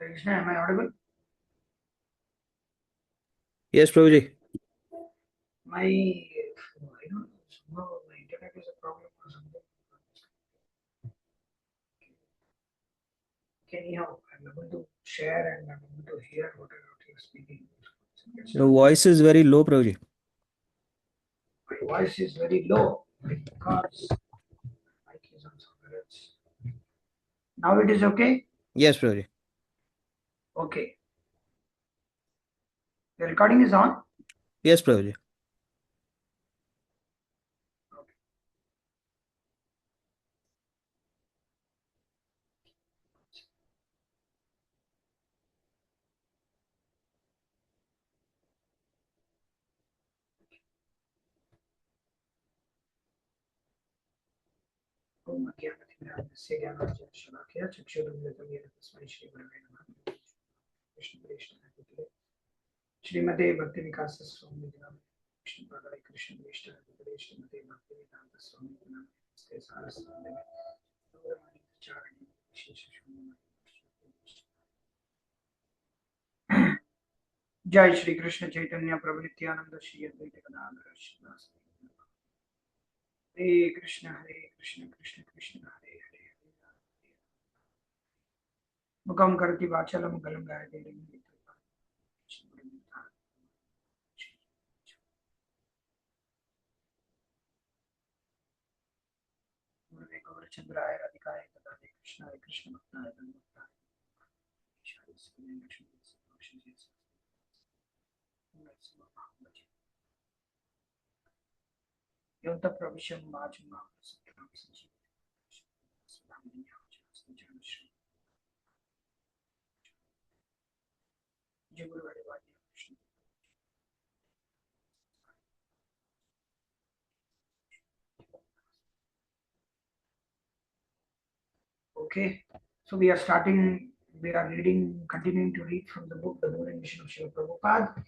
Krishna, am I audible? Yes, Prabhuji. I don't know, somehow my internet is a problem or something. Okay, anyhow, I'm able to share and I'm able to hear whatever you're speaking. Let's Your start. voice is very low, Prabhuji. My voice is very low because mic is on somewhere else. Now it is okay? Yes, Prabhuji. Okay. The recording is on? Yes, Prabhuji. Okay. ओम अज्ञानतिमिरान्धस्य ज्ञानाञ्जनशलाकया चक्षुरुन्मिलितं येन तस्मै श्रीगुरवे नमः। कृष्णकृष्णाय श्रीमते भक्तिविकासस्वामी कृष्णपादाय कृष्णवेष्टाय श्रीमते भक्तिवेदान्तस्वामी नमस्ते सारस्वते गौरवाणी प्रचारिणे विशेषशून्यं। जय श्री कृष्ण चैतन्य प्रभु नित्यानंद श्री अद्वैत गदाधर श्रीवास हरे कृष्ण कृष्ण कृष्ण हरे हरे हरे राम मुखम करति वाचलम गलम गायते गुरुवे गौरचंद्राय राधिकाय तदाते कृष्णाय कृष्ण भक्ताय धनभक्ताय ईशाय सन्निधि लक्ष्मी संतोषी जय योत प्रविशम माचुमा सत्रम संजीव सुदामनिया जन श्री जय Guru Hari Krishna. Okay, so we are starting, we are reading, continuing to read from the book, The Moon and Mission of Srila Prabhupada,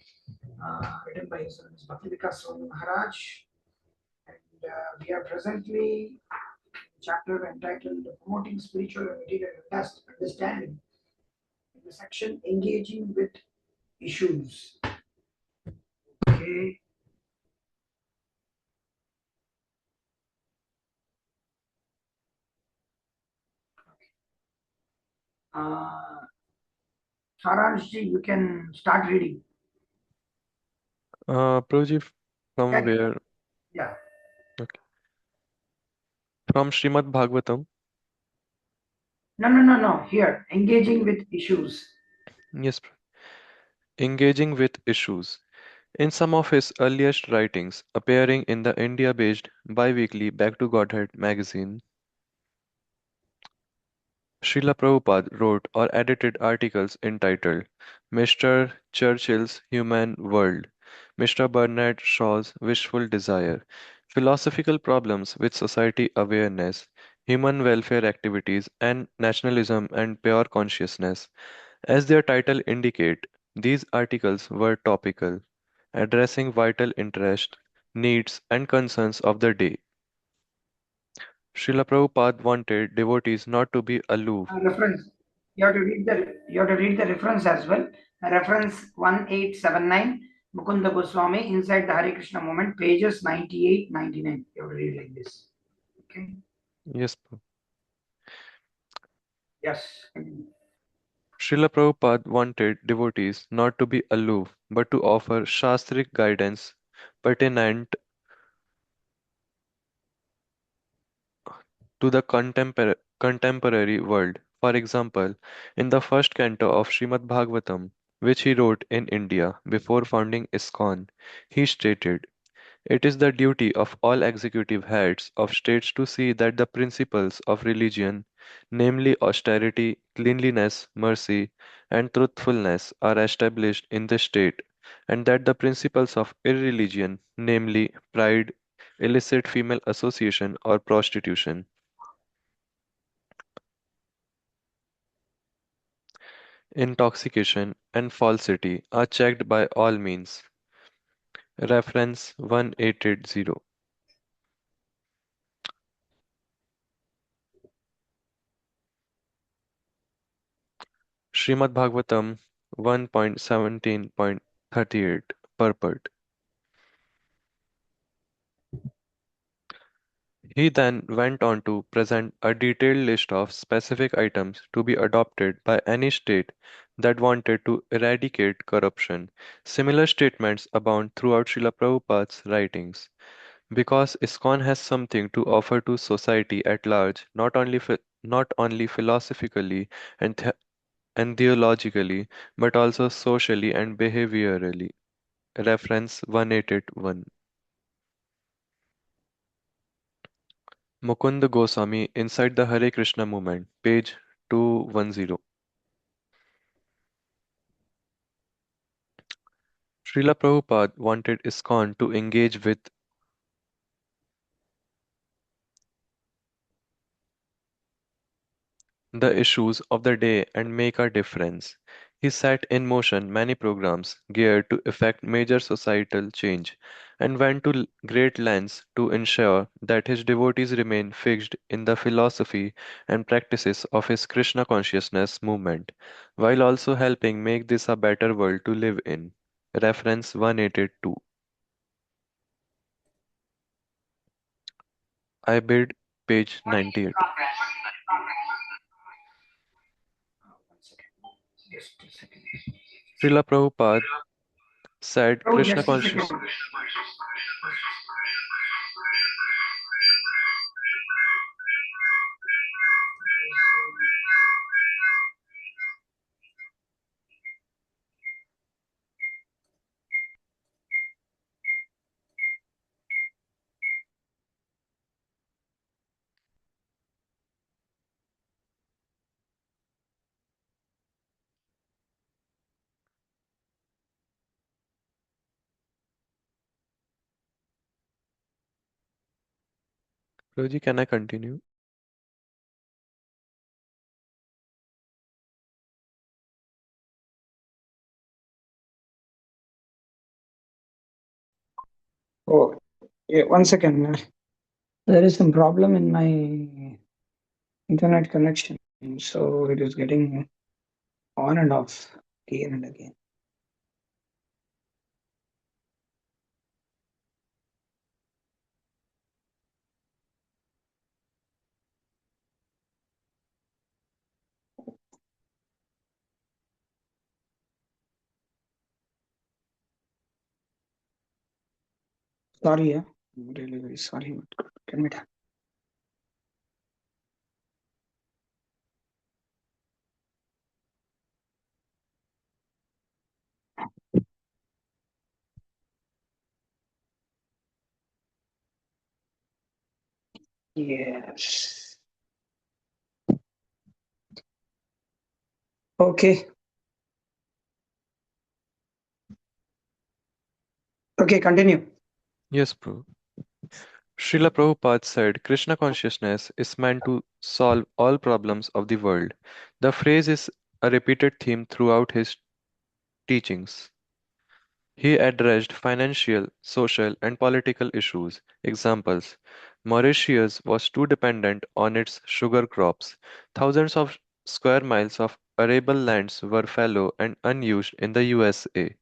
written by His Holiness Bhaktivedanta Swami Maharaj. And we are presently in a chapter entitled Promoting Spiritual and Material Understanding, in the section Engaging with Issues. Okay. Uh, Saranshji, you can start reading. Prabhuji, from Yeah, where? yeah. Okay. From Srimad Bhagavatam. No. Here, engaging with issues. Yes, engaging with issues. In some of his earliest writings, appearing in the India-based bi-weekly Back to Godhead magazine, Srila Prabhupada wrote or edited articles entitled Mr. Churchill's Human World, Mr. Bernard Shaw's Wishful Desire, Philosophical Problems with Society Awareness, Human Welfare Activities, and Nationalism and Pure Consciousness. As their title indicate, these articles were topical, addressing vital interests, needs, and concerns of the day. Srila Prabhupada wanted devotees not to be aloof. Reference. You have to read the reference as well. Reference 1879, Mukunda Goswami, Inside the Hare Krishna Movement, pages 98, 99. You have to read like this. Okay. Yes, Yes. Srila Prabhupada wanted devotees not to be aloof, but to offer Shastric guidance pertinent to the contemporary world. For example, in the first canto of Srimad Bhagavatam, which he wrote in India before founding ISKCON, he stated, "It is the duty of all executive heads of states to see that the principles of religion, namely austerity, cleanliness, mercy, and truthfulness, are established in the state, and that the principles of irreligion, namely pride, illicit female association or prostitution, intoxication, and falsity, are checked by all means." Reference 1880. Srimad Bhagavatam 1.17.38 Purport. He then went on to present a detailed list of specific items to be adopted by any state that wanted to eradicate corruption. Similar statements abound throughout Srila Prabhupada's writings. Because ISKCON has something to offer to society at large, not only philosophically and, and theologically, but also socially and behaviorally. Reference 1881. Mukunda Goswami Inside the Hare Krishna Movement, page 210. Srila Prabhupada wanted ISKCON to engage with the issues of the day and make a difference. He set in motion many programs geared to effect major societal change and went to great lengths to ensure that his devotees remain fixed in the philosophy and practices of his Krishna consciousness movement, while also helping make this a better world to live in. Reference 182. I bid page 98. One second. Just a second. Srila Prabhupada said Oh, Krishna just a second. conscious. Prabhuji, can I continue? Oh, yeah, one second. There is some problem in my internet connection, so it is getting on and off again and again. Sorry, yeah. I'm really very sorry. But can we talk? Yes. Okay. Okay, continue. Yes, Prabhu. Srila Prabhupada said Krishna consciousness is meant to solve all problems of the world. The phrase is a repeated theme throughout his teachings. He addressed financial, social, and political issues. Examples: Mauritius was too dependent on its sugar crops. Thousands of square miles of arable lands were fallow and unused in the USA.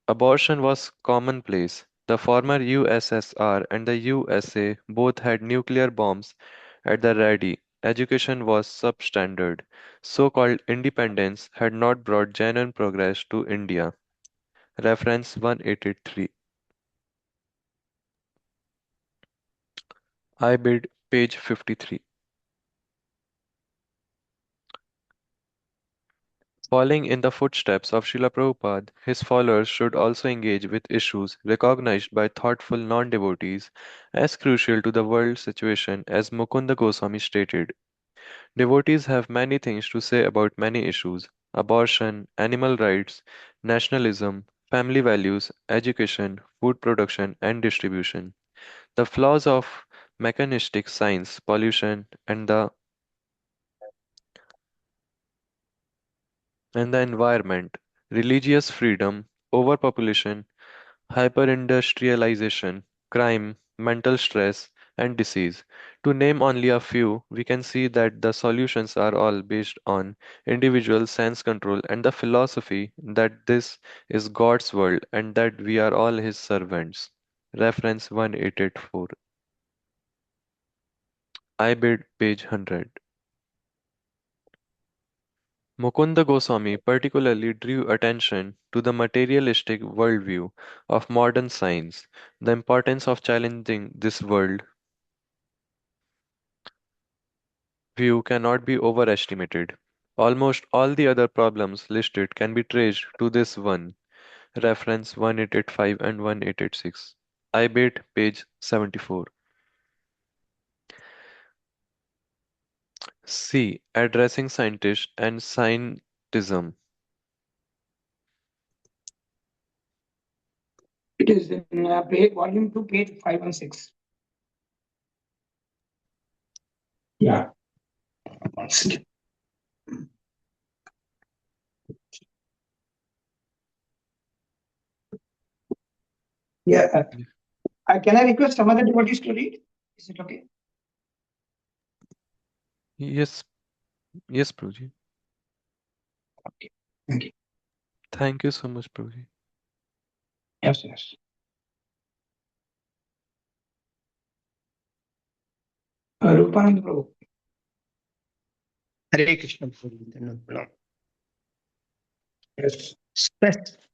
Abortion was commonplace. The former USSR and the USA both had nuclear bombs at the ready. Education was substandard. So-called independence had not brought genuine progress to India. Reference 183. I bid page 53. Following in the footsteps of Srila Prabhupada, his followers should also engage with issues recognized by thoughtful non-devotees as crucial to the world situation as Mukunda Goswami stated. Devotees have many things to say about many issues: abortion, animal rights, nationalism, family values, education, food production and distribution, the flaws of mechanistic science, pollution, and the environment, religious freedom, overpopulation, hyperindustrialization, crime, mental stress, and disease. To name only a few, we can see that the solutions are all based on individual sense control and the philosophy that this is God's world and that we are all His servants. Reference 1884. I bid page 100. Mukunda Goswami particularly drew attention to the materialistic worldview of modern science. The importance of challenging this world view cannot be overestimated. Almost all the other problems listed can be traced to this one. Reference 1885 and 1886. IBATE page 74. C. Addressing scientists and scientism. It is in volume 2, page 516. Yeah. One second. Yeah. Can I request some other devotees to read? Is it okay? Yes, yes, Prabhuji. Okay. Thank you. Thank you so much, Prabhuji. Yes, yes. Rupanand Prabhu. Hare Krishna. Prabhu. Yes.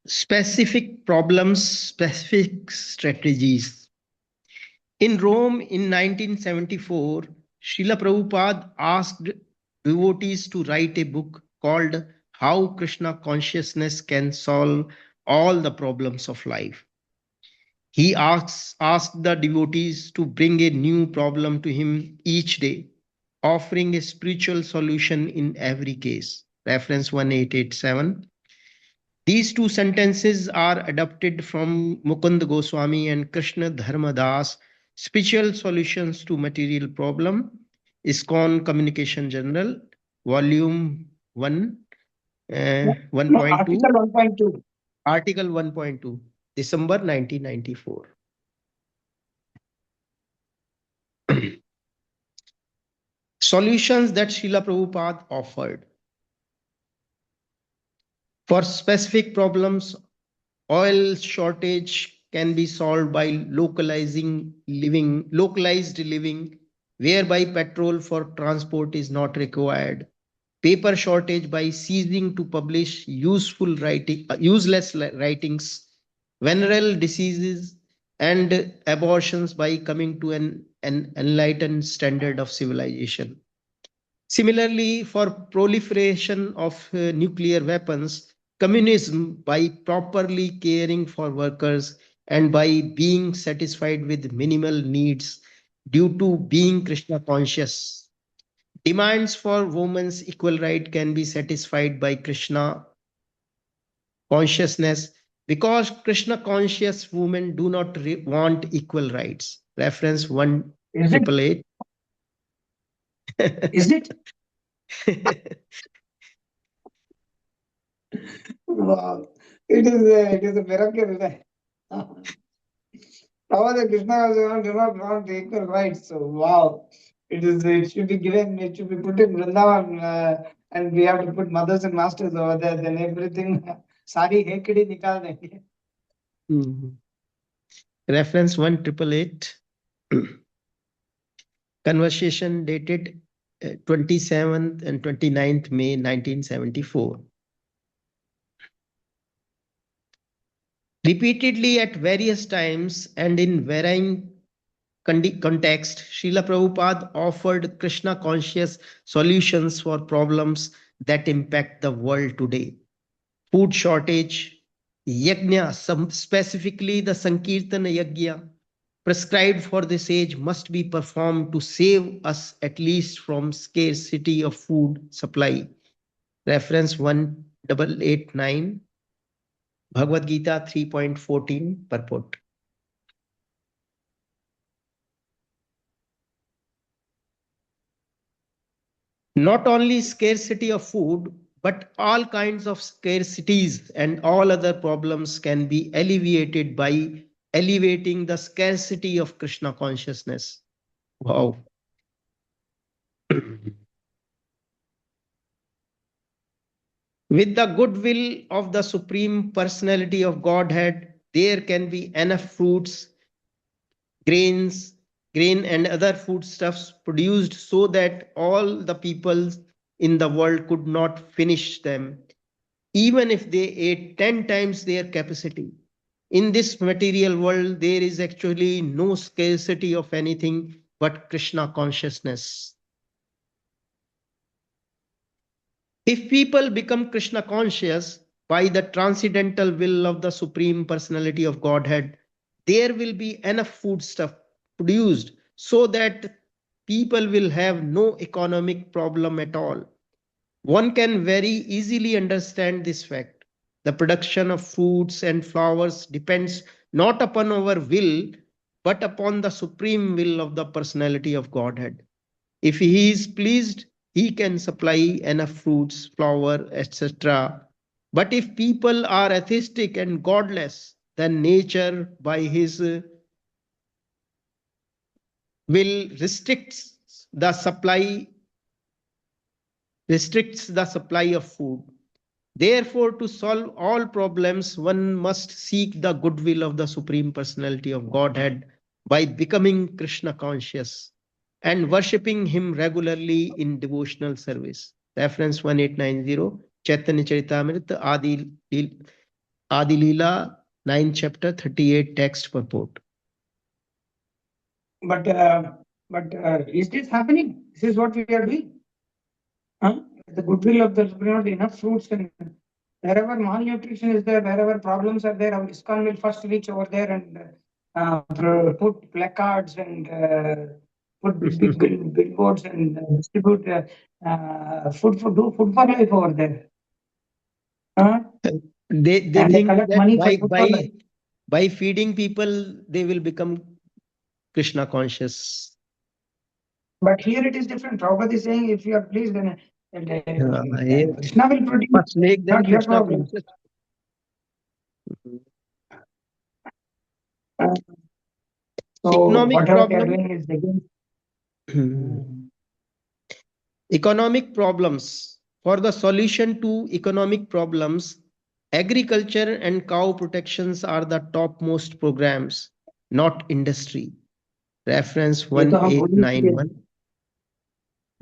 Specific problems, specific strategies. In Rome in 1974, Srila Prabhupada asked devotees to write a book called How Krishna Consciousness Can Solve All the Problems of Life. He asked the devotees to bring a new problem to him each day, offering a spiritual solution in every case. Reference 1887. These two sentences are adapted from Mukund Goswami and Krishna Dharmadas, Spiritual Solutions to Material Problem, ISKCON Communication Journal, Volume 1, No, 1.2, article 1.2. Article 1.2, December 1994. Solutions that Srila Prabhupada offered. For specific problems, oil shortage can be solved by localized living, whereby petrol for transport is not required. Paper shortage by ceasing to publish useless writings, venereal diseases, and abortions by coming to an enlightened standard of civilization. Similarly, for proliferation of nuclear weapons, communism by properly caring for workers and by being satisfied with minimal needs due to being Krishna conscious. Demands for women's equal right can be satisfied by Krishna consciousness because Krishna conscious women do not want equal rights. Reference 1888. Is it? Wow. It is a miracle. Prabhupada Krishna do not want equal rights. So wow. It should be given, it should be put in Vrindavan, and we have to put mothers and masters over there, then everything sari hekdi nikal denge. Reference 1888. Conversation dated 27th and 29th May 1974. Repeatedly at various times and in varying context, Srila Prabhupada offered Krishna conscious solutions for problems that impact the world today. Food shortage, yajna, specifically the Sankirtana yajna, prescribed for this age must be performed to save us at least from scarcity of food supply. Reference 1889, Bhagavad Gita 3.14 purport. Not only scarcity of food, but all kinds of scarcities and all other problems can be alleviated by elevating the scarcity of Krishna consciousness. Wow. With the goodwill of the Supreme Personality of Godhead, there can be enough fruits, grains, grain and other foodstuffs produced so that all the people in the world could not finish them, even if they ate 10 times their capacity. In this material world, there is actually no scarcity of anything but Krishna consciousness. If people become Krishna conscious by the transcendental will of the Supreme Personality of Godhead, there will be enough foodstuff produced so that people will have no economic problem at all. One can very easily understand this fact. The production of fruits and flowers depends not upon our will, but upon the supreme will of the personality of Godhead. If he is pleased, he can supply enough fruits, flower, etc. But if people are atheistic and godless, then nature, by his will, restricts the supply of food. Therefore, to solve all problems, one must seek the goodwill of the Supreme Personality of Godhead by becoming Krishna conscious and worshipping Him regularly in devotional service. Reference 1890, Chaitanya Charitamrita, Adi Leela, 9th chapter, 38 text purport. But is this happening? This is what we are doing. Huh? The goodwill of the Supreme, enough fruits, and wherever malnutrition is there, wherever problems are there, our ISKCON will first reach over there and put placards and put big billboards and distribute food for life over there. Huh? They And think collect that money for food for life. by feeding people, they will become Krishna conscious. But here it is different. Prabhupada is saying, if you are pleased, then Yes. Krishna will produce, Must make them not your Krishna problem. conscious. So Economic whatever they are problem. doing is against. Economic problems. For the solution to economic problems, agriculture and cow protections are the topmost programs, not industry. Reference ये तो हम भूल ही गए 1891.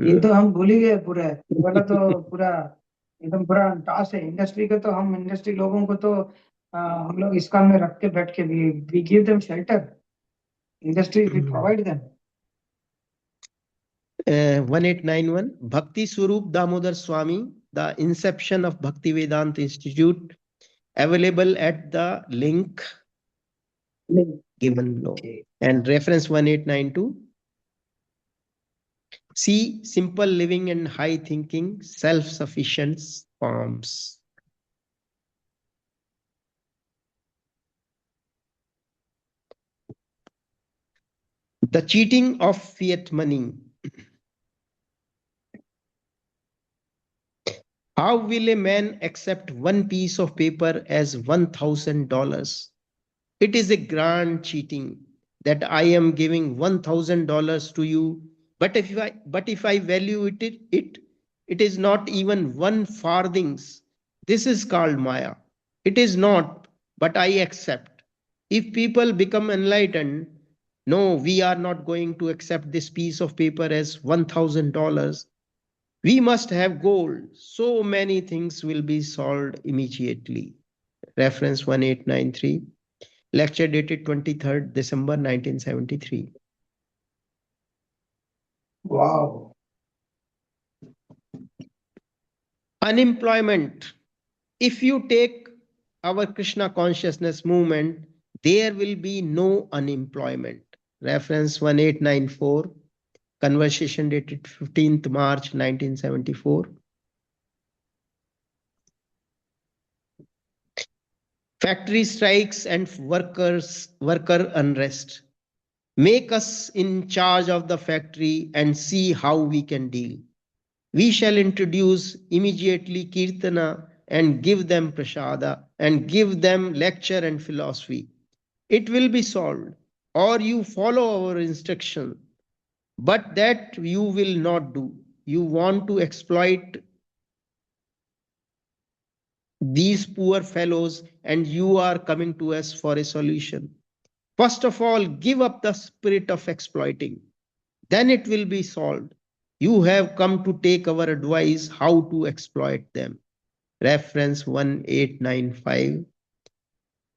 ये तो हम भूल ही गए पूरा ये वाला तो पूरा एकदम पूरा टास है इंडस्ट्री का तो हम इंडस्ट्री लोगों को तो हम लोग इस काम में रख के बैठ के we give them shelter industries we provide them 1891. Bhakti Swarup Damodar Swami, the inception of Bhakti Vedanta Institute, available at the link given below. And reference 1892. See simple living and high thinking, self-sufficient forms. The cheating of fiat money. How will a man accept one piece of paper as $1,000? It is a grand cheating that I am giving $1,000 to you, but if I value it is not even one farthings. This is called Maya. It is not, but I accept. If people become enlightened, no, we are not going to accept this piece of paper as $1,000. We must have gold. So many things will be solved immediately. Reference 1893. Lecture dated 23rd December 1973. wow Unemployment. If you take our Krishna consciousness movement, there will be no unemployment. Reference 1894. Conversation dated 15th March 1974. Factory strikes and worker unrest. Make us in charge of the factory and see how we can deal. We shall introduce immediately Kirtana and give them prasada and give them lecture and philosophy. It will be solved. Or you follow our instruction. But that you will not do. You want to exploit these poor fellows, and you are coming to us for a solution. First of all, give up the spirit of exploiting. Then it will be solved. You have come to take our advice how to exploit them. Reference 1895.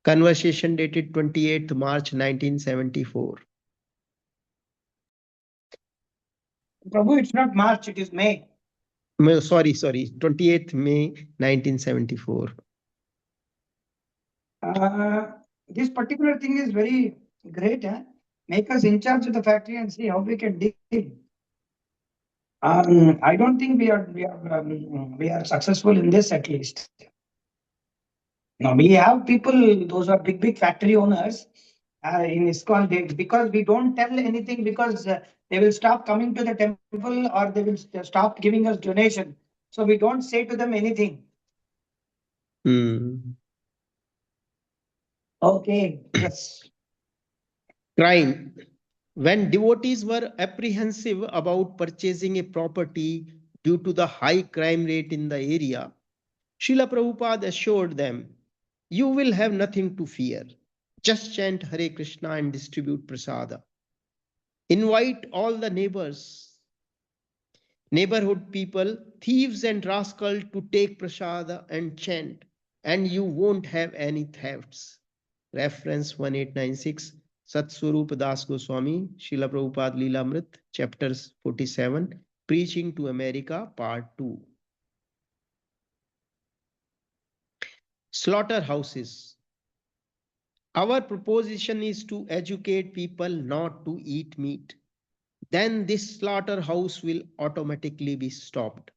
Conversation dated 28th March 1974. Prabhu, it's not March, it is May. Sorry, 28th May 1974. This particular thing is very great. Make us in charge of the factory and see how we can deal. I don't think we are successful in this, at least. Now we have people; those are big factory owners in ISKCON. Because we don't tell anything, because they will stop coming to the temple or they will stop giving us donation. So we don't say to them anything. Okay. Yes. Crime. When devotees were apprehensive about purchasing a property due to the high crime rate in the area, Srila Prabhupada assured them, you will have nothing to fear. Just chant Hare Krishna and distribute prasada. Invite all the neighborhood people, thieves and rascals to take prasada and chant, and you won't have any thefts. Reference 1896, Satswarup Das Goswami, Srila Prabhupada Leelamrit, chapters 47, Preaching to America, part 2. Slaughterhouses. Our proposition is to educate people not to eat meat. Then this slaughterhouse will automatically be stopped.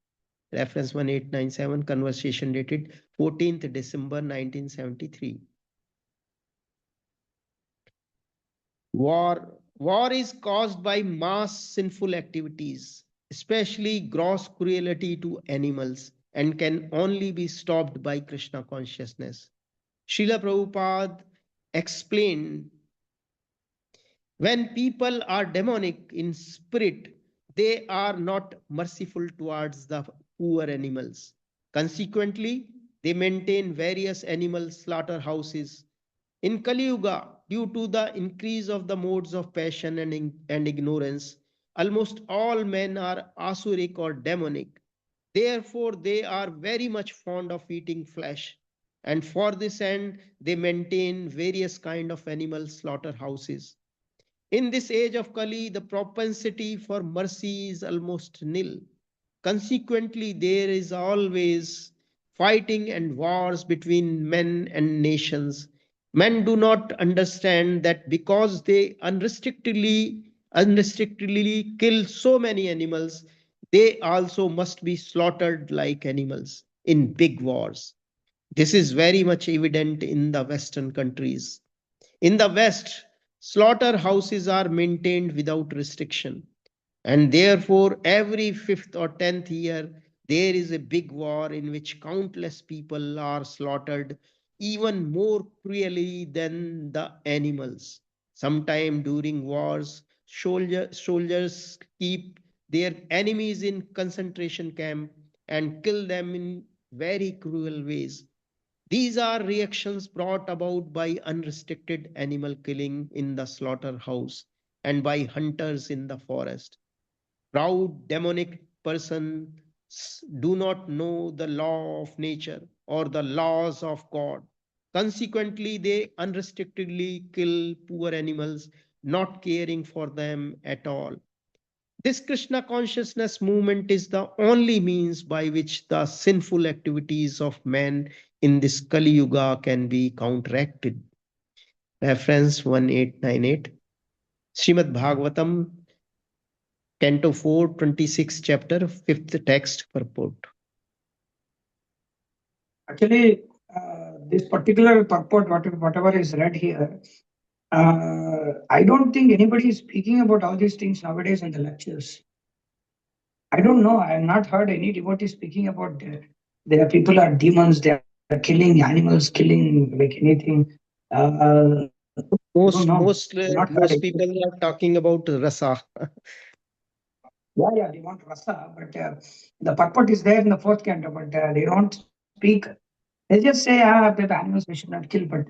Reference 1897, conversation dated 14th December 1973. War is caused by mass sinful activities, especially gross cruelty to animals, and can only be stopped by Krishna consciousness. Srila Prabhupada explained, when people are demonic in spirit, they are not merciful towards the poor animals. Consequently, they maintain various animal slaughterhouses. In Kali Yuga, due to the increase of the modes of passion and ignorance, almost all men are asuric or demonic. Therefore, they are very much fond of eating flesh. And for this end, they maintain various kind of animal slaughterhouses. In this age of Kali, the propensity for mercy is almost nil. Consequently, there is always fighting and wars between men and nations. Men do not understand that because they unrestrictedly kill so many animals, they also must be slaughtered like animals in big wars. This is very much evident in the Western countries. In the West, slaughterhouses are maintained without restriction. And therefore, every 5th or 10th year, there is a big war in which countless people are slaughtered even more cruelly than the animals. Sometime during wars, soldiers keep their enemies in concentration camp and kill them in very cruel ways. These are reactions brought about by unrestricted animal killing in the slaughterhouse and by hunters in the forest. Proud demonic persons do not know the law of nature or the laws of God. Consequently, they unrestrictedly kill poor animals, not caring for them at all. This Krishna consciousness movement is the only means by which the sinful activities of man in this Kali Yuga can be counteracted. Reference 1898. Srimad Bhagavatam, Canto 4, 26 chapter, 5th text purport. Actually, this particular purport, whatever is read here, I don't think anybody is speaking about all these things nowadays in the lectures. I don't know. I have not heard any devotee speaking about their people are demons. They are killing animals, killing like anything. Most not heard it. people are talking about rasa. Yeah, they want rasa, but the purport is there in the fourth canto, but they don't speak. They just say, the animals we should not kill, but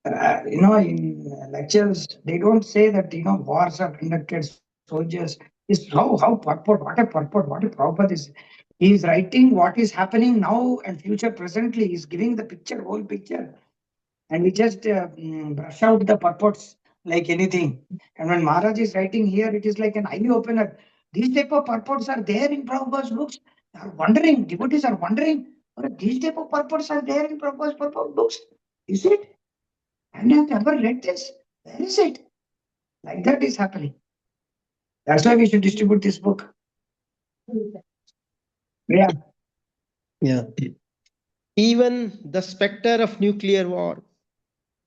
in lectures, they don't say that, wars are conducted, soldiers. Is how purport, what a Prabhupada is. He is writing what is happening now and future presently. He is giving the picture, whole picture. And we just brush out the purports like anything. And when Maharaj is writing here, it is like an eye opener. These type of purports are there in Prabhupada's books. They are wondering, devotees are wondering, these type of purports are there in Prabhupada's purport books. Is it? And I have never read this. Where is it? Like that is happening. That's why we should distribute this book. Yeah. Yeah. Even the specter of nuclear war.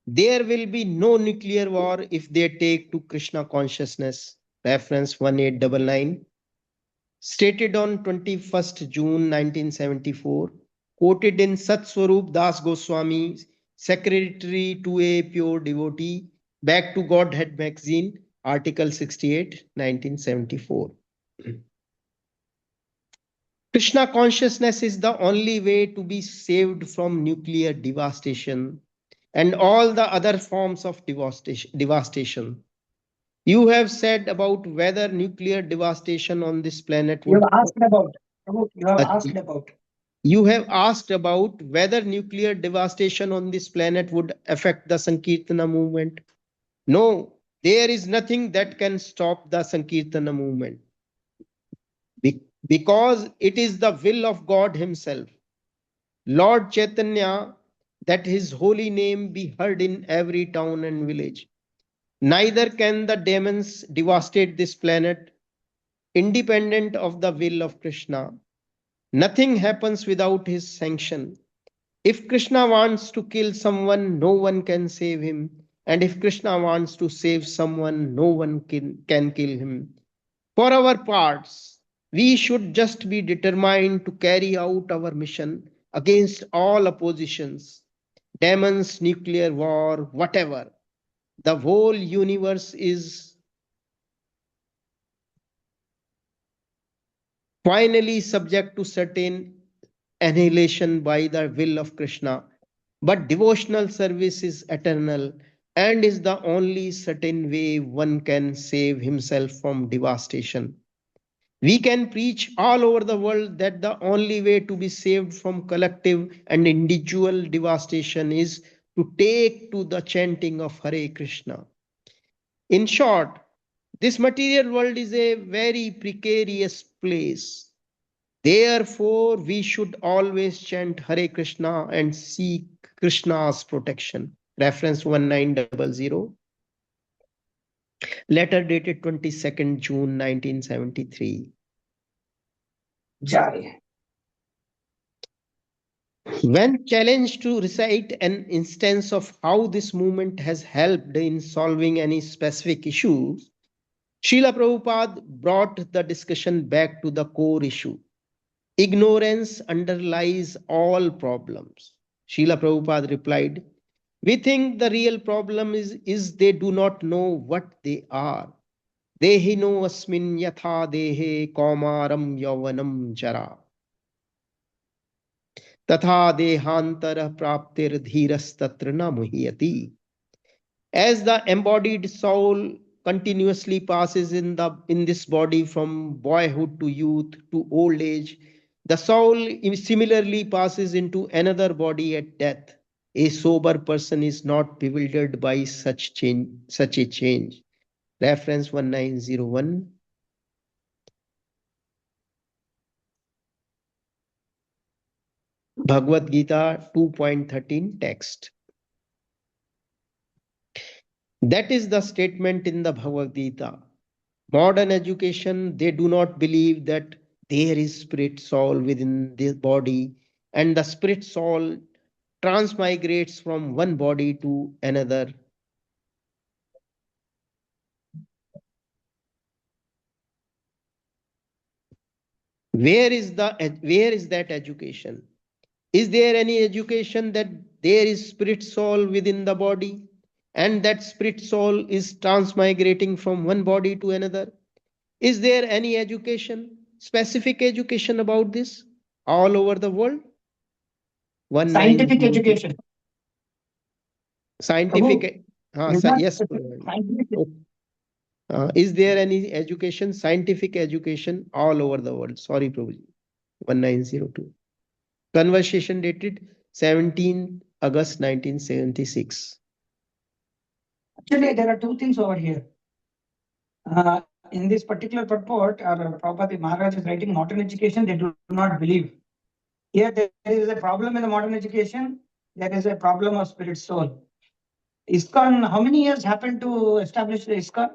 There will be no nuclear war if they take to Krishna consciousness. Reference 1899. Stated on 21st June 1974. Quoted in Satswarup Das Goswami, Secretary to a Pure Devotee, Back to Godhead Magazine, Article 68, 1974. Krishna consciousness is the only way to be saved from nuclear devastation and all the other forms of devastation. You have said about whether nuclear devastation on this planet You would. have asked about. You have Uh, asked about. You have asked about whether nuclear devastation on this planet would affect the Sankirtana movement. No, there is nothing that can stop the Sankirtana movement because it is the will of God Himself. Lord Chaitanya, that His holy name be heard in every town and village. Neither can the demons devastate this planet independent of the will of Krishna. Nothing happens without His sanction. If Krishna wants to kill someone, no one can save him. And if Krishna wants to save someone, no one can kill him. For our parts, we should just be determined to carry out our mission against all oppositions, demons, nuclear war, whatever. The whole universe is finally subject to certain annihilation by the will of Krishna. But devotional service is eternal and is the only certain way one can save himself from devastation. We can preach all over the world that the only way to be saved from collective and individual devastation is to take to the chanting of Hare Krishna. In short, this material world is a very precarious place. Therefore, we should always chant Hare Krishna and seek Krishna's protection. Reference 1900. Letter dated 22nd June 1973. Jai. When challenged to recite an instance of how this movement has helped in solving any specific issue, Srila Prabhupada brought the discussion back to the core issue. Ignorance underlies all problems. Srila Prabhupada replied, we think the real problem is they do not know what they are. Dehino asmin yatha dehe kaumaram yavanam jara. Tatha dehantara praptir dhiras tatra na muhyati. As the embodied soul continuously passes in this body from boyhood to youth to old age, the soul similarly passes into another body at death. A sober person is not bewildered by such a change. Reference 1901. Bhagavad Gita 2.13 text. That is the statement in the Bhagavad Gita. Modern education, they do not believe that there is spirit soul within the body and the spirit soul transmigrates from one body to another. Where is that education? Is there any education that there is spirit soul within the body and that spirit soul is transmigrating from one body to another? Is there any education, specific education about this all over the world? Scientific 1902. education. Scientific. Is that Yes. scientific? Is there any education, scientific education all over the world? Sorry, Prabhuji. 1902. Conversation dated 17 August 1976. Actually, there are two things over here. In this particular purport, Prabhupada Maharaj is writing modern education, they do not believe. Here there is a problem in the modern education, there is a problem of spirit soul. ISKCON, how many years happened to establish the ISKCON?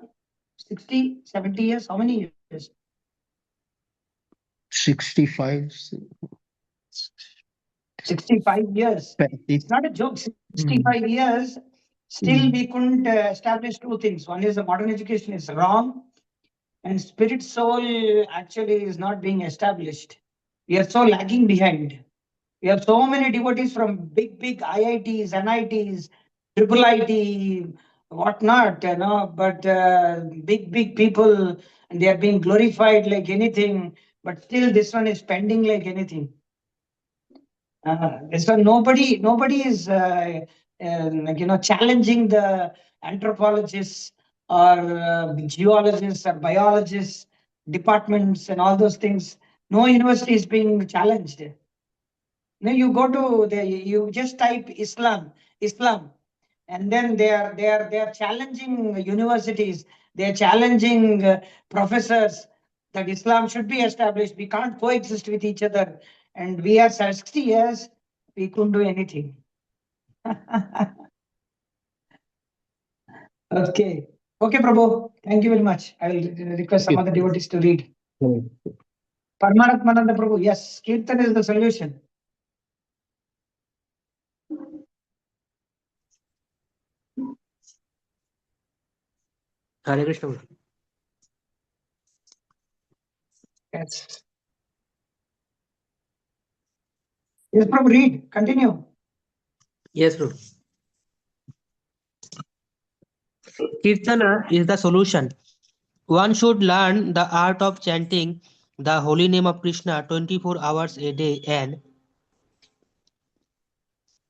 60, 70 years? How many years? 65. 65 years. It's not a joke. 65 years, still we couldn't establish two things. One is the modern education is wrong, and spirit soul actually is not being established. We are so lagging behind. We have so many devotees from big IITs, NITs, triple IT, whatnot, but big people, and they are being glorified like anything, but still this one is pending like anything. This one, nobody is, challenging the anthropologists or geologists or biologists, departments and all those things. No university is being challenged. No, you go to you just type Islam, and then they are challenging universities. They are challenging professors that Islam should be established. We can't coexist with each other, and we are 60 years. We couldn't do anything. Okay, Prabhu. Thank you very much. I will request some other devotees to read. Paramatmananda Prabhu. Yes, Kirtan is the solution. Hare Krishna. Yes. Yes, Prabhu, read. Continue. Yes, bro. Kirtana is the solution. One should learn the art of chanting the holy name of Krishna 24 hours a day, and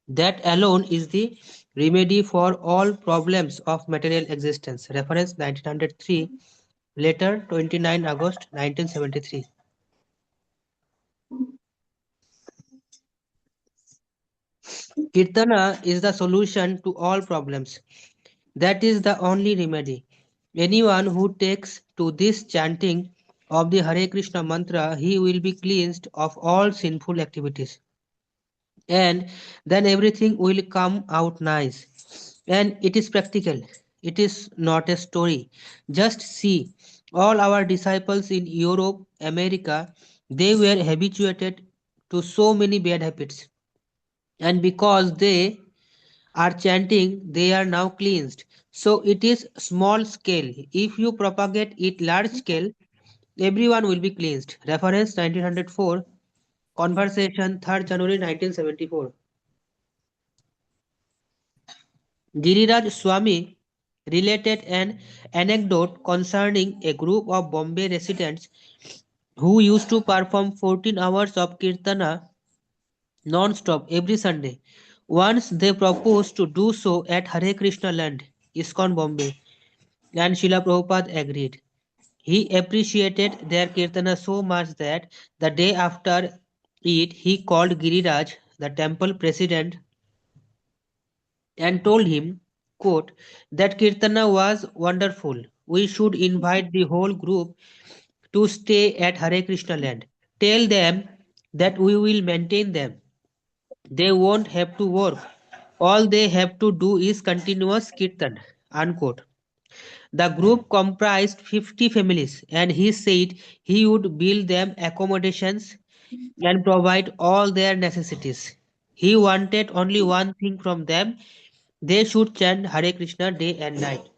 that alone is the remedy for all problems of material existence. Reference 1903, letter 29 August 1973. Kirtana is the solution to all problems. That is the only remedy. Anyone who takes to this chanting of the Hare Krishna mantra, he will be cleansed of all sinful activities. And then everything will come out nice. And it is practical. It is not a story. Just see, all our disciples in Europe, America, they were habituated to so many bad habits. And because they are chanting, they are now cleansed. So it is small scale. If you propagate it large scale, everyone will be cleansed. Reference 1904, conversation 3rd January 1974. Giriraj Swami related an anecdote concerning a group of Bombay residents who used to perform 14 hours of kirtana non-stop every Sunday. Once they proposed to do so at Hare Krishna land, ISKCON Bombay, and Srila Prabhupada agreed. He appreciated their kirtana so much that the day after it he called Giriraj, the temple president, and told him, quote, that kirtana was wonderful. We should invite the whole group to stay at Hare Krishna land. Tell them that we will maintain them. They won't have to work. All they have to do is continuous kirtan. Unquote. The group comprised 50 families, and he said he would build them accommodations and provide all their necessities. He wanted only one thing from them: they should chant Hare Krishna day and night.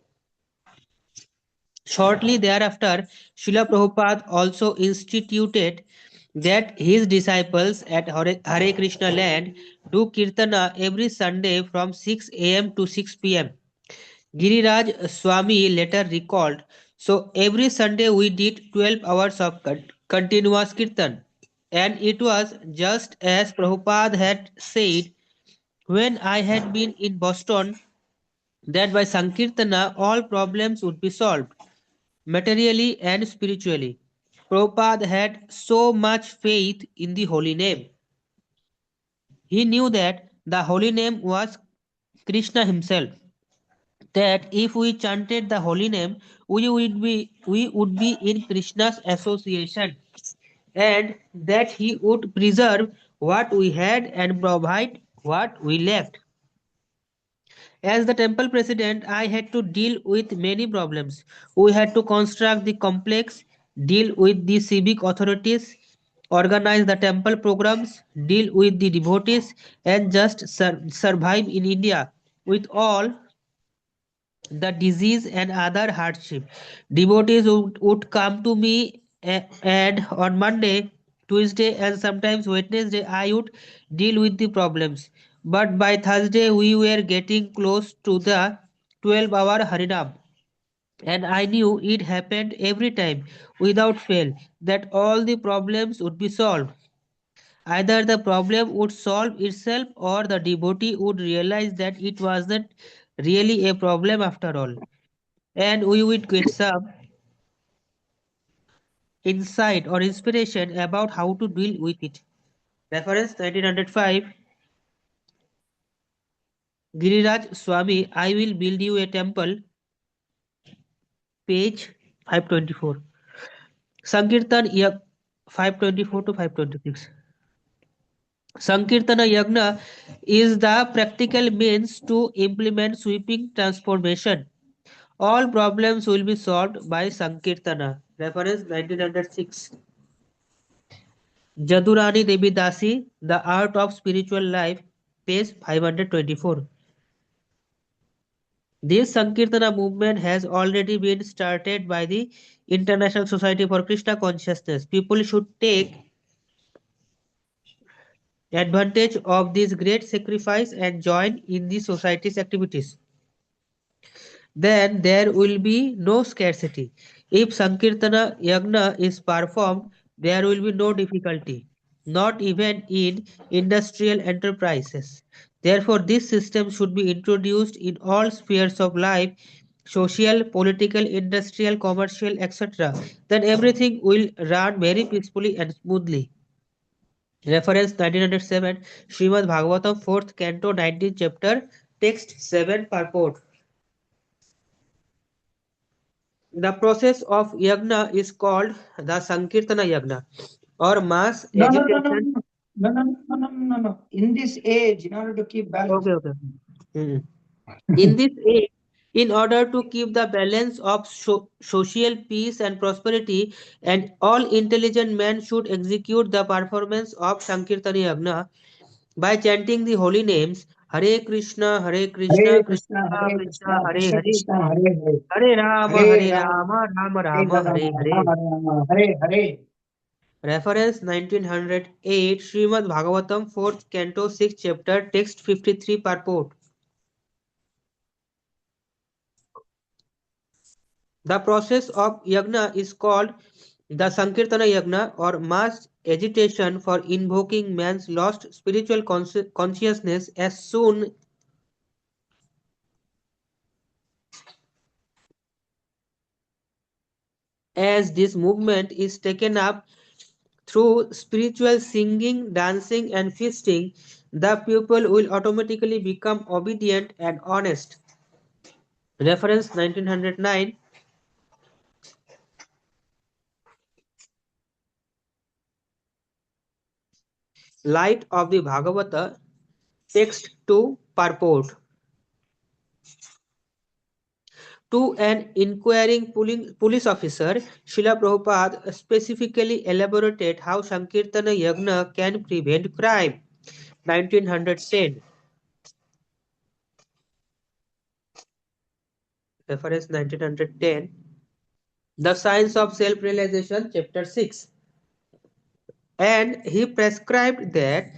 Shortly thereafter, Srila Prabhupada also instituted that his disciples at Hare Krishna land do kirtana every Sunday from 6 a.m. to 6 p.m. Giriraj Swami later recalled, So every Sunday we did 12 hours of continuous kirtan. And it was just as Prabhupada had said when I had been in Boston, that by Sankirtana all problems would be solved, materially and spiritually. Prabhupada had so much faith in the holy name. He knew that the holy name was Krishna himself, that if we chanted the holy name, we would be in Krishna's association, and that he would preserve what we had and provide what we left. As the temple president, I had to deal with many problems. We had to construct the complex, deal with the civic authorities, organize the temple programs, deal with the devotees, and just survive in India with all the disease and other hardship. Devotees would come to me, and on Monday, Tuesday, and sometimes Wednesday, I would deal with the problems. But by Thursday, we were getting close to the 12-hour Harinam. And I knew it happened every time, without fail, that all the problems would be solved. Either the problem would solve itself or the devotee would realize that it wasn't really a problem after all, and we would get some insight or inspiration about how to deal with it. Reference 1905. Giriraj Swami, I will build you a temple. Page 524. Sankirtan 524 to 526. Sankirtana Yagna is the practical means to implement sweeping transformation. All problems will be solved by Sankirtana. Reference 1906. Jadurani Devi Dasi, The Art of Spiritual Life, page 524. This Sankirtana movement has already been started by the International Society for Krishna Consciousness. People should take advantage of this great sacrifice and join in the society's activities. Then there will be no scarcity. If Sankirtana Yagna is performed, there will be no difficulty, not even in industrial enterprises. Therefore, this system should be introduced in all spheres of life, social, political, industrial, commercial, etc. Then everything will run very peacefully and smoothly. Reference 1907, Srimad Bhagavatam, 4th Canto, 19th chapter, text 7, purport. The process of yagna is called the Sankirtana yagna or mass No, agitation. no. In this age, in order to keep balance. Okay. Mhm. In this age, in order to keep the balance of social peace and prosperity, and all intelligent men should execute the performance of Sankirtana yagna by chanting the holy names Hare Krishna, Krishna Hare Krishna, Krishna, Hare Krishna Hare, Krishna, Hare Hare. Hare Rama, Hare Hare Rama, Rama, Rama Hare Rama, Hare Rama, Hare. Rama Rama, Hare Hare. Reference 1908, Srimad Bhagavatam, 4th Canto, 6th chapter, text 53, purport. The process of yagna is called the Sankirtana yagna or mass agitation for invoking man's lost spiritual consciousness. As soon as this movement is taken up through spiritual singing, dancing, and feasting, the people will automatically become obedient and honest. Reference 1909. Light of the Bhagavata, text 2, purport. To an inquiring police officer, Srila Prabhupada specifically elaborated how Sankirtana Yagna can prevent crime. 1910. Reference 1910. The Science of Self-Realization, chapter 6. And he prescribed that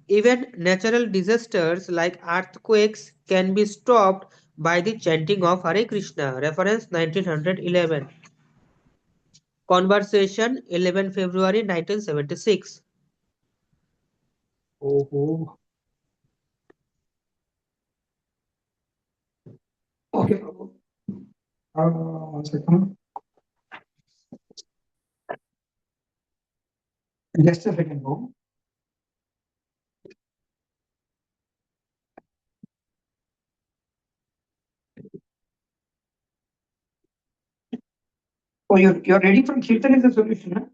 even natural disasters like earthquakes can be stopped by the chanting of Hare Krishna. Reference 1911. Conversation 11 February 1976. Oh. Okay, Prabhu. 1 second. Just a second, Prabhu. Oh, you're ready from Kirtan is the solution, huh?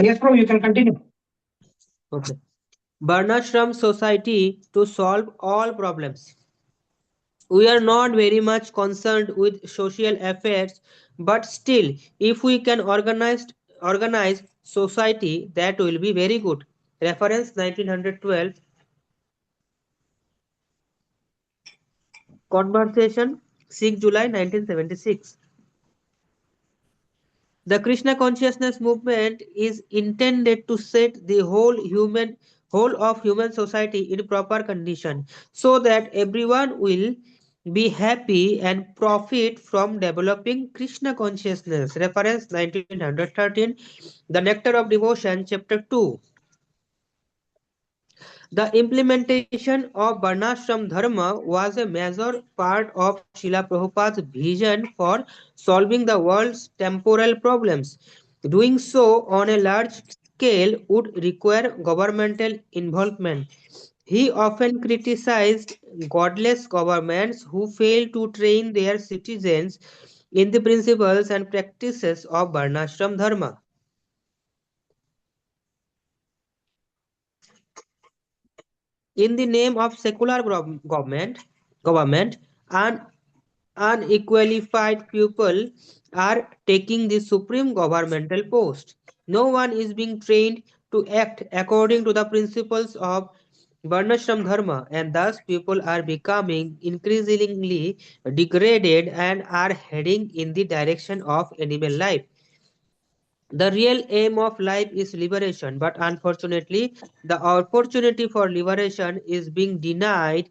Yes, Prabhu, you can continue. Okay. Varnashram society to solve all problems. We are not very much concerned with social affairs, but still, if we can organize society, that will be very good. Reference 1912. Conversation 6 July 1976. The Krishna consciousness movement is intended to set the whole of human society in proper condition so that everyone will be happy and profit from developing Krishna consciousness. Reference 1913, The Nectar of Devotion, Chapter 2. The implementation of Varnashram Dharma was a major part of Srila Prabhupada's vision for solving the world's temporal problems. Doing so on a large scale would require governmental involvement. He often criticized godless governments who fail to train their citizens in the principles and practices of Varnashram Dharma. In the name of secular government, and unequalified people are taking the supreme governmental post. No one is being trained to act according to the principles of Varnashram Dharma, and thus people are becoming increasingly degraded and are heading in the direction of animal life. The real aim of life is liberation, but unfortunately, the opportunity for liberation is being denied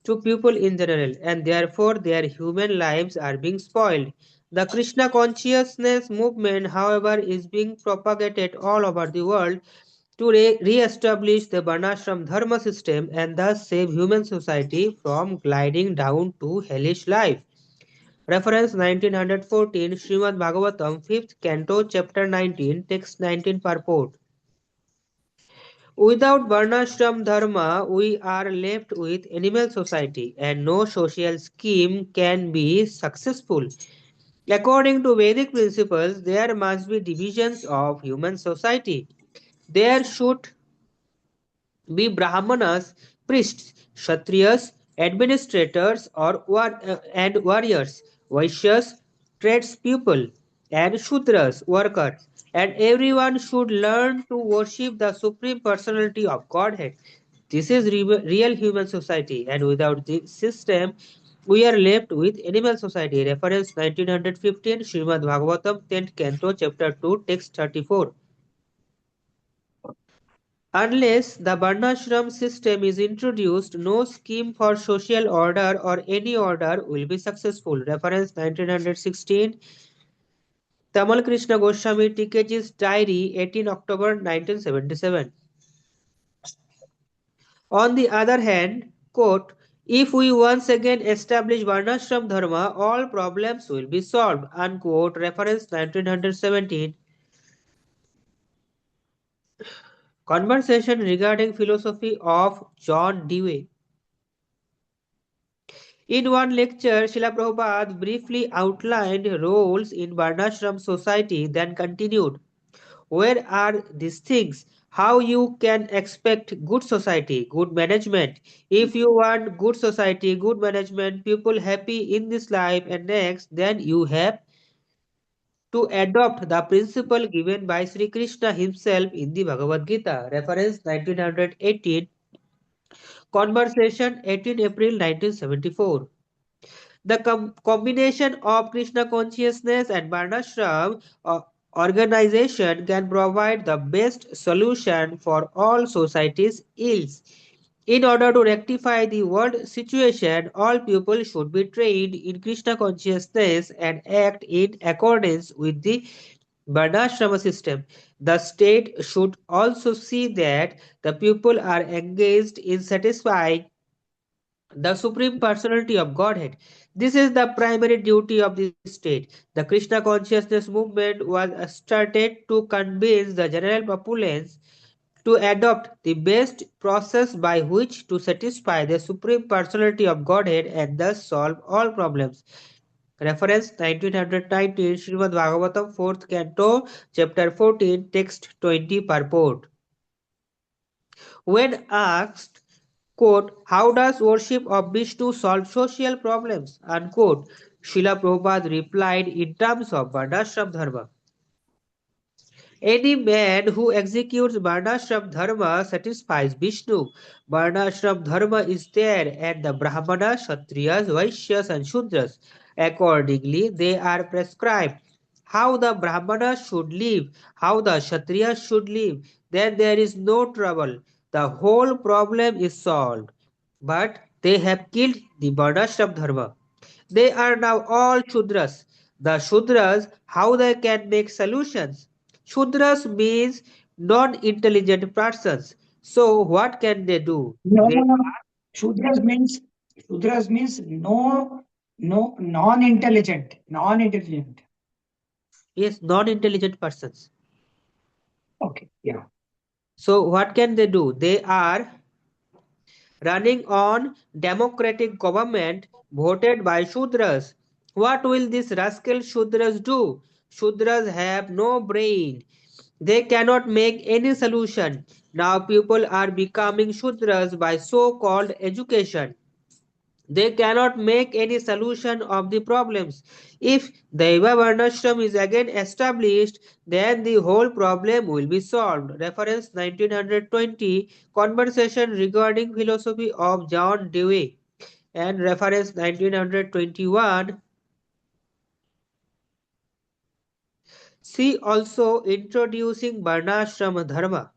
to people in general, and therefore their human lives are being spoiled. The Krishna consciousness movement, however, is being propagated all over the world to re-establish the Varnashram Dharma system and thus save human society from gliding down to hellish life. Reference 1914, Srimad Bhagavatam, 5th Canto, Chapter 19, Text 19 purport. Without Varnashram Dharma, we are left with animal society and no social scheme can be successful. According to Vedic principles, there must be divisions of human society. There should be Brahmanas, priests, Kshatriyas, administrators and warriors, Vaishyas, tradespeople, and Shudras, workers, and everyone should learn to worship the Supreme Personality of Godhead. This is real human society, and without this system, we are left with animal society. Reference 1915, Srimad Bhagavatam, 10th Canto, Chapter 2, Text 34. Unless the Varnashram system is introduced, no scheme for social order or any order will be successful. Reference 1916. Tamal Krishna Goswami Tikeji's diary, 18 October 1977. On the other hand, quote, if we once again establish Varnashram Dharma, all problems will be solved. Unquote. Reference 1917. Conversation regarding philosophy of John Dewey. In one lecture, Srila Prabhupada briefly outlined roles in Varnashram society, then continued, where are these things? How you can expect good society, good management? If you want good society, good management, people happy in this life and next, then you have to adopt the principle given by Sri Krishna himself in the Bhagavad Gita. Reference 1918. Conversation 18 April 1974. The combination of Krishna consciousness and Varnashram organization can provide the best solution for all society's ills. In order to rectify the world situation, all people should be trained in Krishna consciousness and act in accordance with the Varnashrama system. The state should also see that the people are engaged in satisfying the Supreme Personality of Godhead. This is the primary duty of the state. The Krishna consciousness movement was started to convince the general populace to adopt the best process by which to satisfy the Supreme Personality of Godhead and thus solve all problems. Reference 1919 Srimad Bhagavatam 4th Canto Chapter 14 Text 20 Purport. When asked, quote, how does worship of Vishnu solve social problems? Unquote, Srila Prabhupada replied in terms of Varnashram Dharma. Any man who executes Varnashram Dharma satisfies Vishnu. Varnashram Dharma is there and the Brahmanas, Kshatriyas, Vaishyas and Shudras. Accordingly, they are prescribed how the Brahmanas should live, how the Kshatriyas should live. Then there is no trouble. The whole problem is solved. But they have killed the Varnashram Dharma. They are now all Shudras. The Shudras, how they can make solutions? Shudras means non-intelligent persons. So what can they do? No, They, no, no. Shudras means no non-intelligent. Non-intelligent. yes, non-intelligent persons. Okay, yeah. So what can they do? They are running on democratic government voted by Shudras. What will these rascal Shudras do? Shudras have no brain. They cannot make any solution. Now people are becoming Shudras by so-called education. They cannot make any solution of the problems. If Daiva Varnashram is again established, then the whole problem will be solved. Reference 1920 Conversation regarding philosophy of John Dewey and reference 1921. See also Introducing Varnashram Dharma.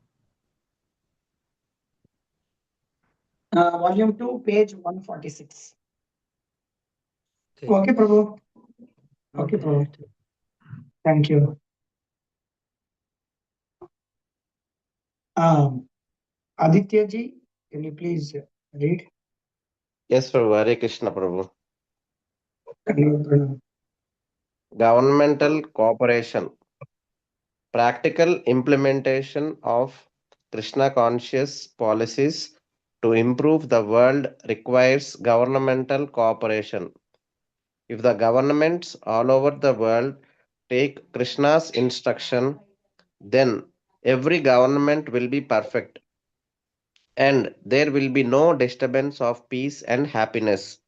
Volume 2, page 146. Okay. Okay, Prabhu. Okay, Okay. Prabhu. Thank you. Aditya ji, can you please read? Yes, Prabhu. Hare Krishna, Prabhu. Pranam. Governmental cooperation. Practical implementation of Krishna conscious policies to improve the world requires governmental cooperation. If the governments all over the world take Krishna's instruction, then every government will be perfect and there will be no disturbance of peace and happiness.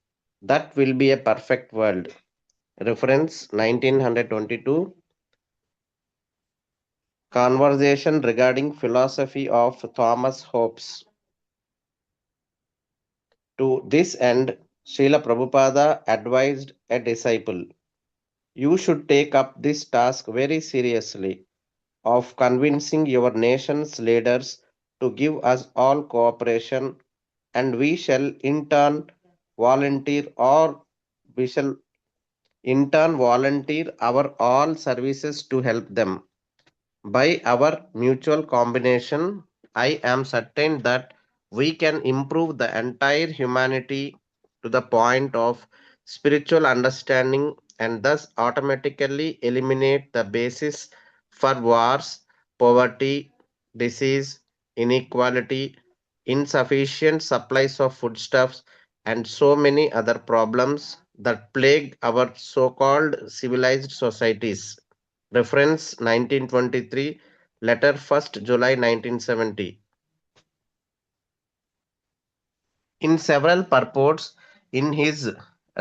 That will be a perfect world. Reference 1922. Conversation regarding philosophy of Thomas Hobbes. To this end, Srila Prabhupada advised a disciple, you should take up this task very seriously of convincing your nation's leaders to give us all cooperation, and we shall in turn volunteer or we shall in turn volunteer our all services to help them. By our mutual combination, I am certain that we can improve the entire humanity to the point of spiritual understanding and thus automatically eliminate the basis for wars, poverty, disease, inequality, insufficient supplies of foodstuffs, and so many other problems that plague our so called civilized societies. Reference 1923, letter 1st July 1970. In several purports in his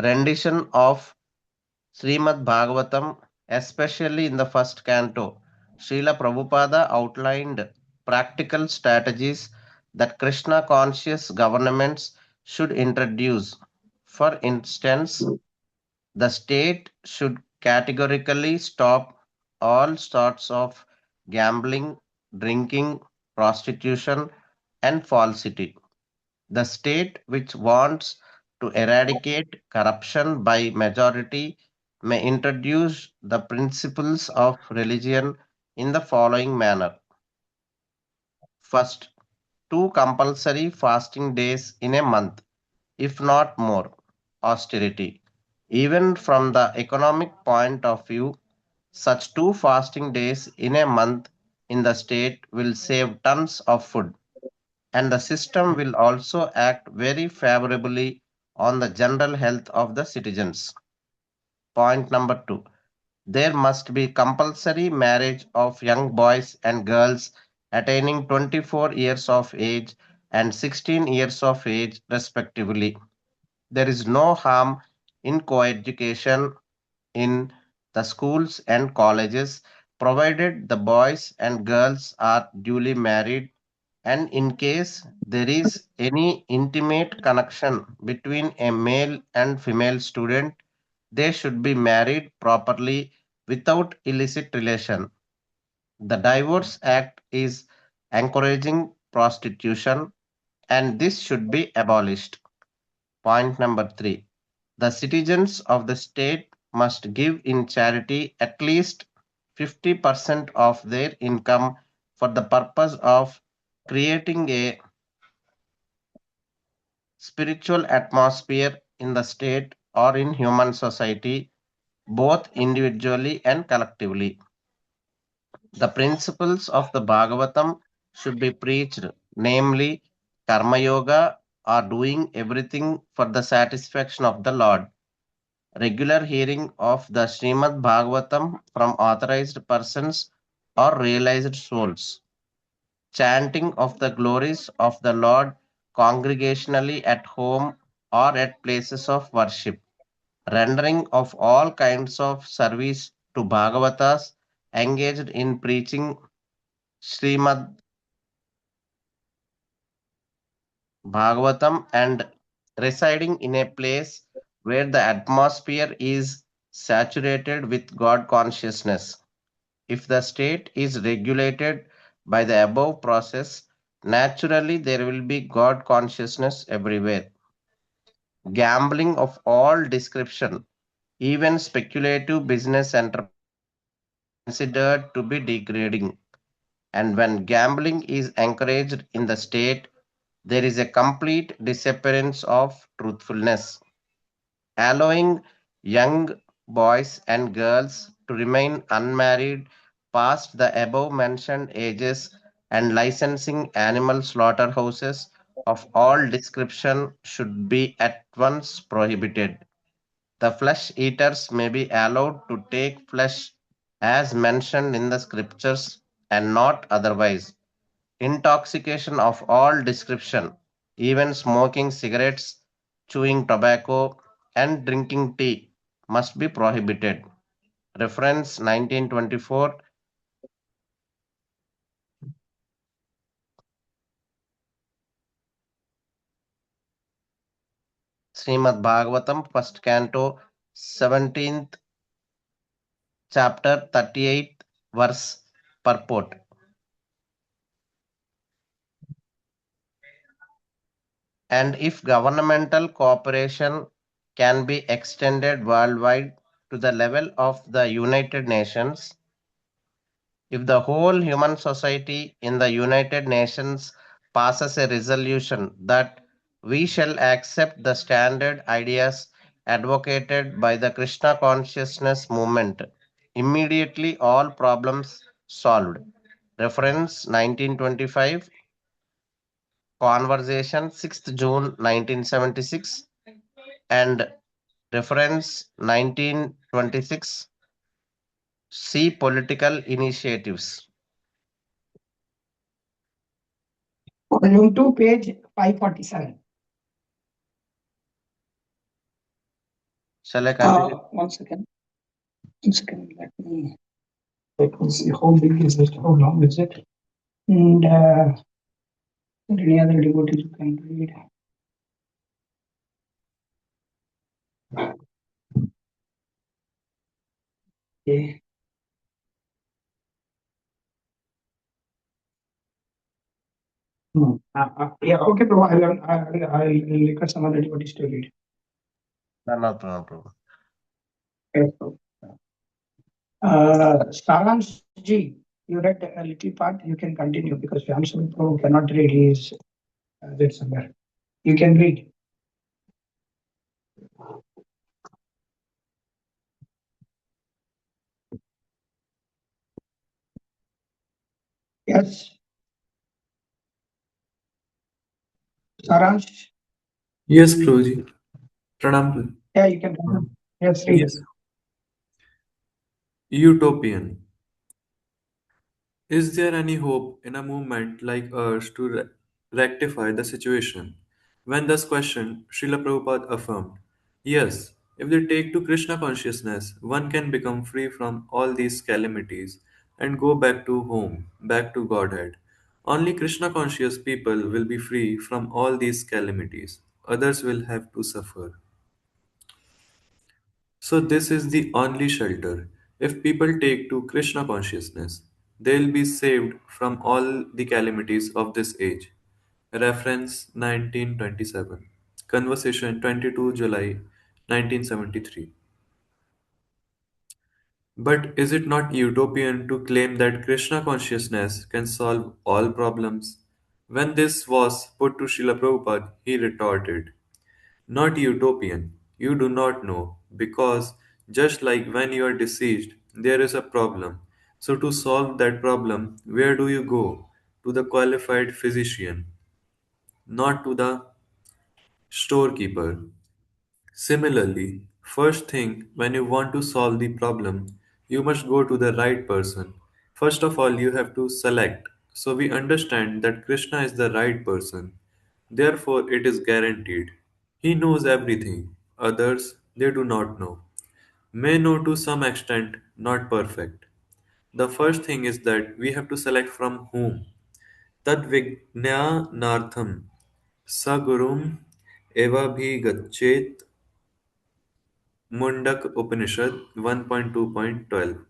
rendition of Srimad Bhagavatam, especially in the first canto, Srila Prabhupada outlined practical strategies that Krishna conscious governments should introduce. For instance, the state should categorically stop all sorts of gambling, drinking, prostitution, and falsity. The state which wants to eradicate corruption by majority may introduce the principles of religion in the following manner. First, 2 compulsory fasting days in a month, if not more. Austerity. Even from the economic point of view, such 2 fasting days in a month in the state will save tons of food, and the system will also act very favorably on the general health of the citizens. Point number 2. There must be compulsory marriage of young boys and girls attaining 24 years of age and 16 years of age, respectively. There is no harm in coeducation in the schools and colleges, provided the boys and girls are duly married, and in case there is any intimate connection between a male and female student, they should be married properly without illicit relation. The Divorce Act is encouraging prostitution, and this should be abolished. Point number 3. The citizens of the state must give in charity at least 50% of their income for the purpose of creating a spiritual atmosphere in the state or in human society, both individually and collectively. The principles of the Bhagavatam should be preached, namely Karma Yoga or doing everything for the satisfaction of the Lord. Regular hearing of the Srimad Bhagavatam from authorized persons or realized souls. Chanting of the glories of the Lord congregationally at home or at places of worship. Rendering of all kinds of service to Bhagavatas engaged in preaching Srimad Bhagavatam and residing in a place where the atmosphere is saturated with God consciousness. If the state is regulated by the above process, naturally there will be God consciousness everywhere. Gambling of all description, even speculative business enterprises, are considered to be degrading. And when gambling is encouraged in the state, there is a complete disappearance of truthfulness. Allowing young boys and girls to remain unmarried past the above mentioned ages and licensing animal slaughterhouses of all description should be at once prohibited. The flesh eaters may be allowed to take flesh as mentioned in the scriptures and not otherwise. Intoxication of all description, even smoking cigarettes, chewing tobacco, and drinking tea, must be prohibited. Reference 1924, Srimad Bhagavatam, first canto, 17th chapter, 38th verse, purport. And if governmental cooperation can be extended worldwide to the level of the United Nations, if the whole human society in the United Nations passes a resolution that we shall accept the standard ideas advocated by the Krishna consciousness movement, immediately all problems solved. Reference 1925, Conversation 6th June 1976, and reference 1926, See Political Initiatives. Volume 2, page 547. Shall I continue? One second. One second. Let me see how big is it, how long is it, and any other devotees who can read. Okay. Yeah, okay, Prabhu. I'll request some other devotees to read. No problem. Yes, Prabhu. Saransh ji, you read a little part. You can continue because Ramshan Prabhu cannot read. He is read somewhere. You can read. Yes, Saransh. Yes, Prabhuji. Pranam. Prabhuji. Yeah, you can continue. Yes, read. Yes. Utopian. Is there any hope in a movement like ours to rectify the situation? When thus questioned, Srila Prabhupada affirmed, yes, if they take to Krishna consciousness, one can become free from all these calamities and go back to home, back to Godhead. Only Krishna conscious people will be free from all these calamities. Others will have to suffer. So, this is the only shelter. If people take to Krishna consciousness, they'll be saved from all the calamities of this age. Reference 1927. Conversation 22 July 1973. But is it not utopian to claim that Krishna consciousness can solve all problems? When this was put to Srila Prabhupada, he retorted, not utopian. You do not know, because just like when you are deceased, there is a problem. So, to solve that problem, where do you go? To the qualified physician, not to the storekeeper. Similarly, first thing when you want to solve the problem, you must go to the right person. First of all, you have to select. So, we understand that Krishna is the right person. Therefore, it is guaranteed. He knows everything. Others, they do not know. May know to some extent, not perfect. The first thing is that we have to select from whom. Tad vijnanartham sagurum eva bhi gachet Mundak Upanishad 1.2.12.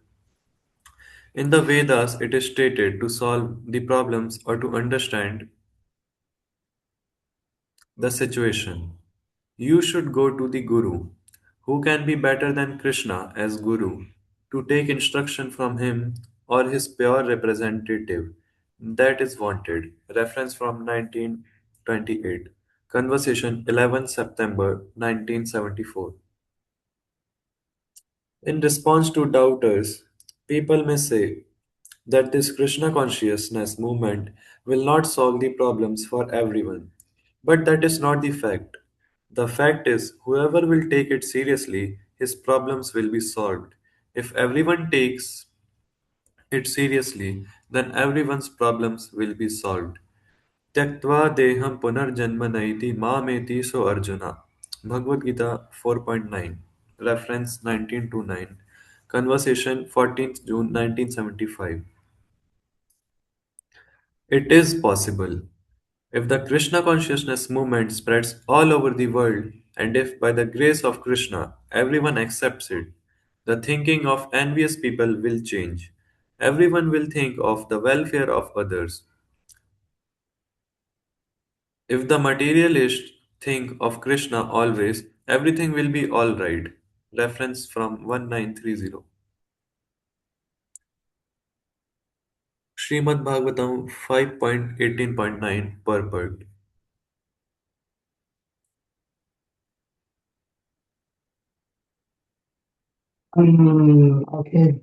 In the Vedas, it is stated to solve the problems or to understand the situation. You should go to the Guru. Who can be better than Krishna as Guru? To take instruction from him or his pure representative. That is wanted. Reference from 1928. Conversation 11 September 1974. In response to doubters, people may say that this Krishna consciousness movement will not solve the problems for everyone. But that is not the fact. The fact is, whoever will take it seriously, his problems will be solved. If everyone takes it seriously, then everyone's problems will be solved. त्यक्त्वा देहं पुनर्जन्म नैति मामेति सो arjuna. Bhagavad Gita 4.9. Reference 1929. Conversation 14th June 1975. It is possible. If the Krishna consciousness movement spreads all over the world, and if by the grace of Krishna everyone accepts it, the thinking of envious people will change. Everyone will think of the welfare of others. If the materialists think of Krishna always, everything will be alright. Reference from 1930. Srimad Bhagavatam 5.18.9 purport. Okay.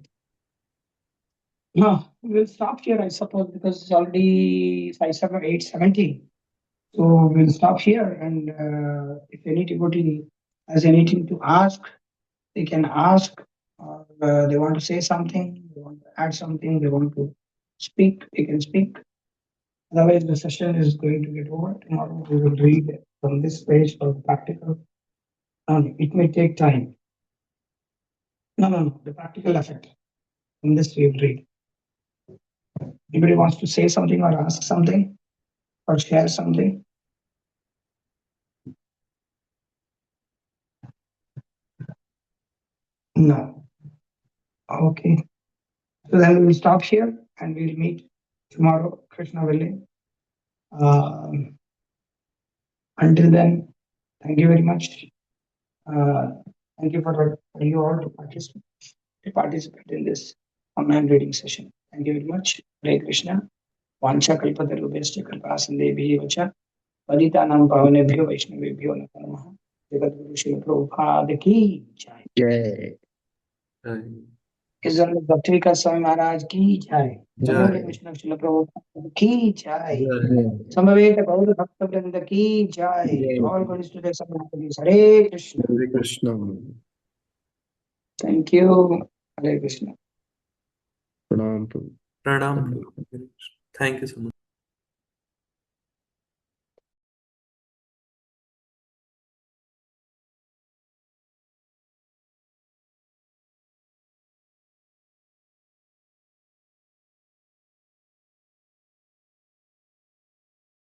No, we'll stop here, I suppose, because it's already 8:70. So we'll stop here, and if any devotee has anything to ask, they can ask, or they want to say something, they want to add something, they want to speak, they can speak. Otherwise, the session is going to get over. Tomorrow we will read from this page for the practical. It may take time. No, the practical effect. In this we will read. Anybody wants to say something or ask something or share something? No. Okay. So then we will stop here and we'll meet tomorrow, Krishna willing, Until then, thank you very much. Thank you for you all to participate in this online reading session. Thank you very much. Hare Krishna. Vancha kalpatarubhyascha kripasindebhyo cha पतितानां पावनेभ्यो वैष्णवेभ्यो नमो नमः। जगद्गुरु श्री प्रभुपाद की जय। Jai. इस जन्म भक्ति विकास स्वामी महाराज की जय। जय। मिशन श्रील प्रभुपाद की जय। जय। समवेत गौर भक्त वृंद की जय। जय। All God students Hare Krishna. Hare Krishna. Thank you. Hare Krishna. Pranam. प्रणाम। Thank you so much.